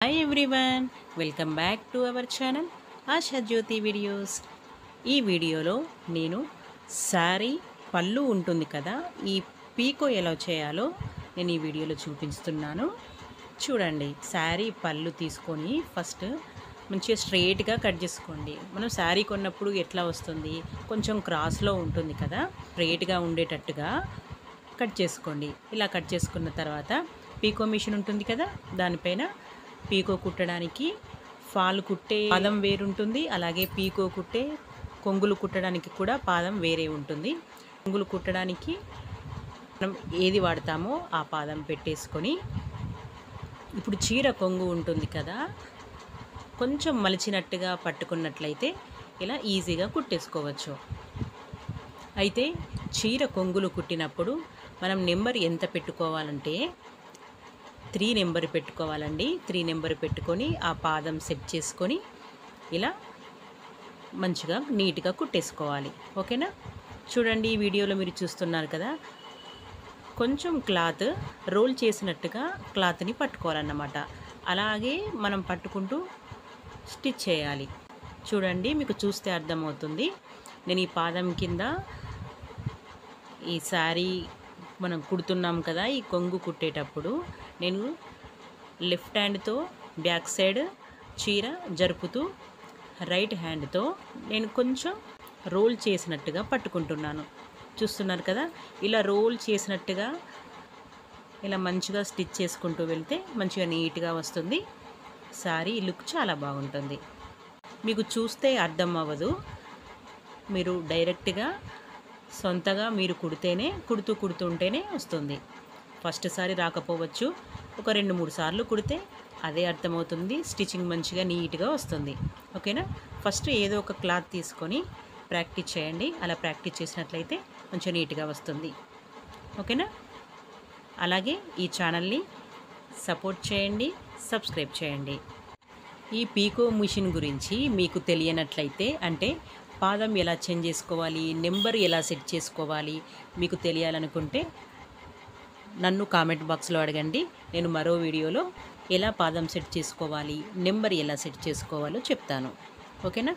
Hi everyone, welcome back to our channel Asha Jyoti videos. ఈ వీడియోలో నేను శారీ పళ్ళు ఉంటుంది కదా, ఈ పీకో ఎలా చేయాలో నేను ఈ వీడియోలో చూపిస్తున్నాను. చూడండి, శారీ పళ్ళు తీసుకొని ఫస్ట్ మంచిగా స్ట్రైట్గా కట్ చేసుకోండి. మనం శారీ కొన్నప్పుడు ఎట్లా వస్తుంది, కొంచెం క్రాస్లో ఉంటుంది కదా, స్ట్రైట్గా ఉండేటట్టుగా కట్ చేసుకోండి. ఇలా కట్ చేసుకున్న తర్వాత పీకో మిషన్ ఉంటుంది కదా, దానిపైన పీకో కుట్టడానికి ఫాల్ కుట్టే పాదం వేరుంటుంది, అలాగే పీకో కుట్టే కొంగులు కుట్టడానికి కూడా పాదం వేరే ఉంటుంది. కొంగులు కుట్టడానికి మనం ఏది వాడతామో ఆ పాదం పెట్టేసుకొని, ఇప్పుడు చీర కొంగు ఉంటుంది కదా, కొంచెం మలిచినట్టుగా పట్టుకున్నట్లయితే ఇలా ఈజీగా కుట్టేసుకోవచ్చు. అయితే చీర కొంగులు కుట్టినప్పుడు మనం నెంబర్ ఎంత పెట్టుకోవాలంటే 3 నెంబర్ పెట్టుకోవాలండి. 3 నెంబర్ పెట్టుకొని ఆ పాదం సెట్ చేసుకొని ఇలా మంచిగా నీట్గా కుట్టేసుకోవాలి. ఓకేనా? చూడండి, ఈ వీడియోలో మీరు చూస్తున్నారు కదా, కొంచెం క్లాత్ రోల్ చేసినట్టుగా క్లాత్ని పట్టుకోవాలన్నమాట. అలాగే మనం పట్టుకుంటూ స్టిచ్ చేయాలి. చూడండి, మీకు చూస్తే అర్థమవుతుంది. నేను ఈ పాదం కింద ఈ శారీ మనం కుడుతున్నాం కదా, ఈ కొంగు కుట్టేటప్పుడు నేను లెఫ్ట్ హ్యాండ్తో బ్యాక్ సైడ్ చీర జరుపుతూ రైట్ హ్యాండ్తో నేను కొంచెం రోల్ చేసినట్టుగా పట్టుకుంటున్నాను. చూస్తున్నారు కదా, ఇలా రోల్ చేసినట్టుగా ఇలా మంచిగా స్టిచ్ చేసుకుంటూ వెళ్తే మంచిగా నీట్గా వస్తుంది. శారీ లుక్ చాలా బాగుంటుంది. మీకు చూస్తే అర్థం అవ్వదు, మీరు డైరెక్ట్గా సొంతగా మీరు కుడుతుంటేనే వస్తుంది. ఫస్ట్ సారి రాకపోవచ్చు, ఒక 2-3 సార్లు కుడితే అదే అర్థమవుతుంది. స్టిచ్చింగ్ మంచిగా నీట్గా వస్తుంది. ఓకేనా? ఫస్ట్ ఏదో ఒక క్లాత్ తీసుకొని ప్రాక్టీస్ చేయండి. అలా ప్రాక్టీస్ చేసినట్లయితే మంచిగా నీట్గా వస్తుంది. ఓకేనా? అలాగే ఈ ఛానల్ని సపోర్ట్ చేయండి, సబ్స్క్రైబ్ చేయండి. ఈ పీకో మిషన్ గురించి మీకు తెలియనట్లయితే, అంటే పాదం ఎలా చేంజ్ చేసుకోవాలి, నెంబర్ ఎలా సెట్ చేసుకోవాలి మీకు తెలియాలనుకుంటే నన్ను కామెంట్ బాక్స్లో అడగండి. నేను మరో వీడియోలో ఎలా పాదం సెట్ చేసుకోవాలి, నెంబర్ ఎలా సెట్ చేసుకోవాలో చెప్తాను. ఓకేనా?